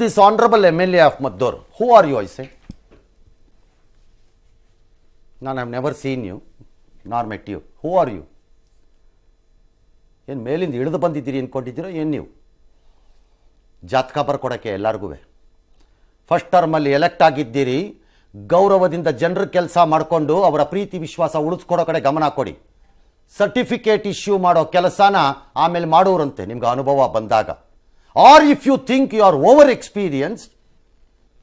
This honorable MLA of Maddur, who are you, I say? I have never seen you, nor met you. Who are you? ಏನು ಮೇಲಿಂದ ಇಳಿದು ಬಂದಿದ್ದೀರಿ ಅಂದ್ಕೊಂಡಿದ್ದೀರೋ ಏನು ನೀವು? ಜಾತಕ ಬರ್ಕೊಡೋಕ್ಕೆ ಎಲ್ಲರಿಗೂ ಫಸ್ಟ್ ಟರ್ಮಲ್ಲಿ ಎಲೆಕ್ಟ್ ಆಗಿದ್ದೀರಿ, ಗೌರವದಿಂದ ಜನರ ಕೆಲಸ ಮಾಡಿಕೊಂಡು ಅವರ ಪ್ರೀತಿ ವಿಶ್ವಾಸ ಉಳಿಸ್ಕೊಡೋ ಕಡೆ ಗಮನ ಕೊಡಿ. ಸರ್ಟಿಫಿಕೇಟ್ ಇಶ್ಯೂ ಮಾಡೋ ಕೆಲಸನ ಆಮೇಲೆ ಮಾಡೋರಂತೆ ನಿಮ್ಗೆ ಅನುಭವ ಬಂದಾಗ. Or if you think you are over experienced,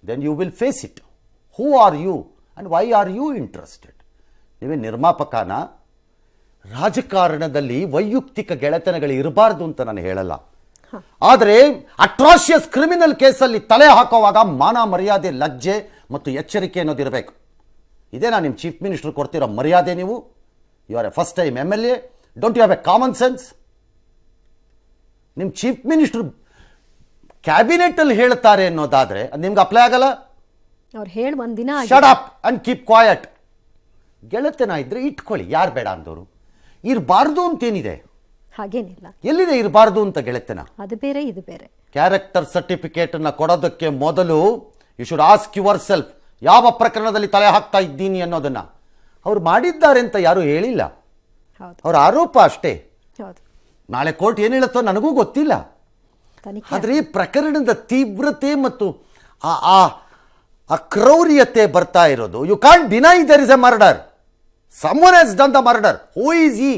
then you will face it. Who are you and why are you interested? ನೀವೇ ನಿರ್ಮಾಪಕನ? ರಾಜಕಾರಣದಲ್ಲಿ ವೈಯಕ್ತಿಕ ಗೆಳೆತನಗಳು ಇರಬಾರ್ದು ಅಂತ ನಾನು ಹೇಳಲ್ಲ, ಆದರೆ ಅಟ್ರಾಷಿಯಸ್ ಕ್ರಿಮಿನಲ್ ಕೇಸಲ್ಲಿ ತಲೆ ಹಾಕುವಾಗ ಮಾನ ಮರ್ಯಾದೆ, ಲಜ್ಜೆ ಮತ್ತು ಎಚ್ಚರಿಕೆ ಅನ್ನೋದಿರಬೇಕು. ಇದೇನಾ ನಿಮ್ಮ ಚೀಫ್ ಮಿನಿಸ್ಟರ್ ಕೊಡ್ತಿರೋ ಮರ್ಯಾದೆ? ನೀವು you are a first time MLA, don't you have a common sense? ನಿಮ್ಮ ಚೀಫ್ ಮಿನಿಸ್ಟರ್ ಕ್ಯಾಬಿನೆಟಲ್ಲಿ ಹೇಳ್ತಾರೆ ಅನ್ನೋದಾದರೆ ಅದು ನಿಮ್ಗೆ ಅಪ್ಲೈ ಆಗಲ್ಲ. ಅವ್ರು ಹೇಳಿ ಒಂದಿನ shut up and keep quiet. ಗೆಳೆತನ ಇದ್ರೆ ಇಟ್ಕೊಳ್ಳಿ, ಯಾರು ಬೇಡ ಅಂದವರು. ಇರಬಾರ್ದು ಅಂತೇನಿದೆ? ಹಾಗೇನಿಲ್ಲ. ಎಲ್ಲಿದೆ ಇರಬಾರ್ದು ಅಂತ ಗೆಳೆತನ? ಅದು ಬೇರೆ ಇದು ಬೇರೆ. ಕ್ಯಾರೆಕ್ಟರ್ ಸರ್ಟಿಫಿಕೇಟ್ ಅನ್ನ ಕೊಡೋದಕ್ಕೆ ಮೊದಲು you should ask yourself, ಯಾವ ಪ್ರಕರಣದಲ್ಲಿ ತಲೆ ಹಾಕ್ತಾ ಇದ್ದೀನಿ ಅನ್ನೋದನ್ನ. ಅವ್ರು ಮಾಡಿದ್ದಾರೆ ಅಂತ ಯಾರು ಹೇಳಿಲ್ಲ, ಅವ್ರ ಆರೋಪ ಅಷ್ಟೇ. ನಾಳೆ ಕೋರ್ಟ್ ಏನು ಹೇಳುತ್ತೋ ನನಗೂ ಗೊತ್ತಿಲ್ಲ. ಆದರೆ ಈ ಪ್ರಕರಣದ ತೀವ್ರತೆ ಮತ್ತು ಆ ಕ್ರೌರ್ಯತೆ ಬರ್ತಾ ಇರೋದು, you can't deny there is a murder. someone has done the murder. who is he?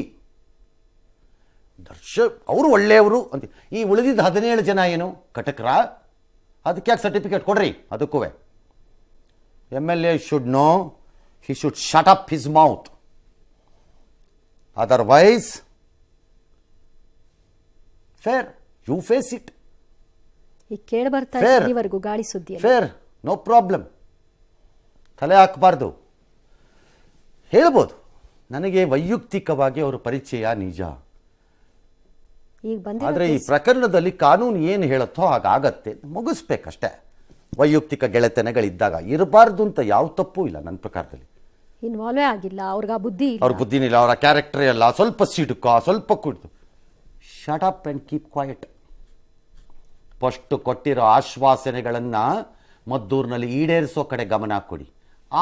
ಅವರು ಒಳ್ಳೆಯವರು ಅಂತ. ಈ ಉಳಿದಿದ್ದ 17 ಜನ ಏನು ಕಟಕರ? ಅದಕ್ಕೆ ಯಾಕೆ ಸರ್ಟಿಫಿಕೇಟ್ ಕೊಡ್ರಿ? ಅದಕ್ಕೂ MLA should know, he should shut up his mouth. Otherwise, fair, you face it. ಈ ಕೇಳಿ ಬರ್ತಾ ಇಲ್ಲಿವರೆಗೂ ಗಾಳಿ ಸುದ್ದಿ. fair, no problem. ತಲೆ ಹಾಕಬಾರ್ದು. ಹೇಳ್ಬೋದು, ನನಗೆ ವೈಯಕ್ತಿಕವಾಗಿ ಅವರ ಪರಿಚಯ ನಿಜ, ಆದರೆ ಈ ಪ್ರಕರಣದಲ್ಲಿ ಕಾನೂನು ಏನು ಹೇಳುತ್ತೋ ಹಾಗಾಗತ್ತೆ, ಮುಗಿಸ್ಬೇಕಷ್ಟೇ. ವೈಯಕ್ತಿಕ ಗೆಳೆತನಗಳಿದ್ದಾಗ ಇರಬಾರ್ದು ಅಂತ ಯಾವ ತಪ್ಪು ಇಲ್ಲ ನನ್ನ ಪ್ರಕಾರದಲ್ಲಿ. ಇನ್ವಾಲ್ವೇ ಆಗಿಲ್ಲ, ಅವ್ರಿಗೆ ಬುದ್ಧಿ, ಅವ್ರ ಬುದ್ಧಿನಿಲ್ಲ, ಅವರ ಕ್ಯಾರೆಕ್ಟರ್ ಎಲ್ಲ ಸ್ವಲ್ಪ ಸಿಡುಕ, ಸ್ವಲ್ಪ ಕುಡಿದು. Shut up and keep quiet. First ಕೊಟ್ಟಿರೋ ಆಶ್ವಾಸನೆಗಳನ್ನು ಮದ್ದೂರಿನಲ್ಲಿ ಈಡೇರಿಸೋ ಕಡೆ ಗಮನ ಕೊಡಿ,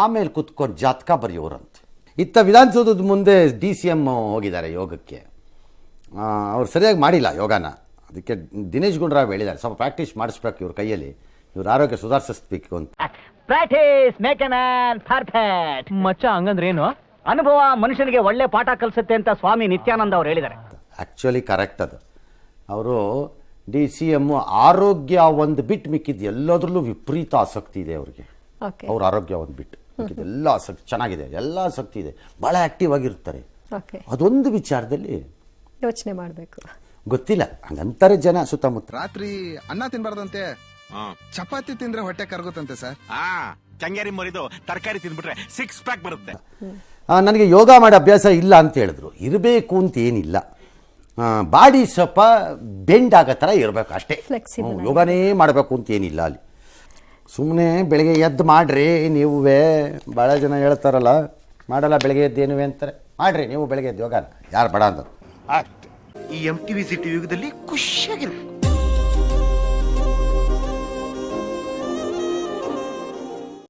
ಆಮೇಲೆ ಕುತ್ಕೊಂಡು ಜಾತಕ ಬರೆಯೋರಂತೆ. ಇತ್ತ ವಿಧಾನಸೌಧದ ಮುಂದೆ DCM ಹೋಗಿದ್ದಾರೆ ಯೋಗಕ್ಕೆ. ಅವ್ರು ಸರಿಯಾಗಿ ಮಾಡಿಲ್ಲ ಯೋಗನ. ಅದಕ್ಕೆ ದಿನೇಶ್ ಗುಂಡೂರಾವ್ ಹೇಳಿದ್ದಾರೆ, ಸ್ವಲ್ಪ ಪ್ರಾಕ್ಟೀಸ್ ಮಾಡಿಸ್ಬೇಕು ಇವ್ರ ಕೈಯಲ್ಲಿ, ಇವ್ರ ಆರೋಗ್ಯ ಸುಧಾರಿಸಬೇಕು ಅಂತ. Practice make A man perfect. ಮಚ್ಚ ಹಂಗಂದ್ರೆ ಏನು? ಅನುಭವ ಮನುಷ್ಯನಿಗೆ ಒಳ್ಳೆ ಪಾಠ ಕಲಿಸುತ್ತೆ ಅಂತ ಸ್ವಾಮಿ ನಿತ್ಯಾನಂದ ಅವ್ರು ಹೇಳಿದ್ದಾರೆ. ಆ್ಯಕ್ಚುಲಿ ಕರೆಕ್ಟ್ ಅದು. ಅವರು DCM ಆರೋಗ್ಯ ಒಂದು ಬಿಟ್ಟು ಮಿಕ್ಕಿದ್ದು ಎಲ್ಲದರಲ್ಲೂ ವಿಪರೀತ ಆಸಕ್ತಿ ಇದೆ ಅವ್ರಿಗೆ. ಅವ್ರ ಆರೋಗ್ಯ ಒಂದು ಬಿಟ್ಟು ಎಲ್ಲ ಆಸಕ್ತಿ ಚೆನ್ನಾಗಿದೆ, ಎಲ್ಲ ಆಸಕ್ತಿ ಇದೆ, ಭಾಳ ಆಕ್ಟಿವ್ ಆಗಿರ್ತಾರೆ. ಅದೊಂದು ವಿಚಾರದಲ್ಲಿ ಯೋಚನೆ ಮಾಡಬೇಕು. ಗೊತ್ತಿಲ್ಲ, ಹಂಗಂತಾರೆ ಜನ ಸುತ್ತಮುತ್ತ. ರಾತ್ರಿ ಅನ್ನ ತಿನ್ಬಾರ್ದಂತೆ, ಚಪಾತಿ ತಿಂದ್ರೆ ಹೊಟ್ಟೆ ಕರಗುತ್ತಂತೆ ಸರ್. ಚಂಗೇರಿ ಮರಿದು ತರಕಾರಿ ತಿಂದ್ಬಿಟ್ರೆ 6 ಪ್ಯಾಕ್ ಬರುತ್ತೆ. ನನಗೆ ಯೋಗ ಮಾಡೋ ಅಭ್ಯಾಸ ಇಲ್ಲ ಅಂತ ಹೇಳಿದ್ರು. ಇರಬೇಕು ಅಂತ ಏನಿಲ್ಲ, ಬಾಡಿ ಸ್ವಲ್ಪ ಬೆಂಡ್ ಆಗೋ ಥರ ಇರಬೇಕು ಅಷ್ಟೇ. ಯೋಗನೇ ಮಾಡಬೇಕು ಅಂತ ಏನಿಲ್ಲ ಅಲ್ಲಿ. ಸುಮ್ಮನೆ ಬೆಳಗ್ಗೆ ಎದ್ದು ಮಾಡ್ರಿ ನೀವೇ. ಭಾಳ ಜನ ಹೇಳ್ತಾರಲ್ಲ ಮಾಡಲ್ಲ ಬೆಳಗ್ಗೆ ಎದ್ದು ಏನುವೆ ಅಂತಾರೆ. ಮಾಡ್ರಿ ನೀವು ಬೆಳಗ್ಗೆ ಎದ್ದು ಯೋಗನ, ಯಾರು ಬೇಡ ಅಂತ. ಈ MTV ಸಿಟಿ ಯುಗದಲ್ಲಿ ಖುಷಿಯಾಗಿರ್ಬೇಕು.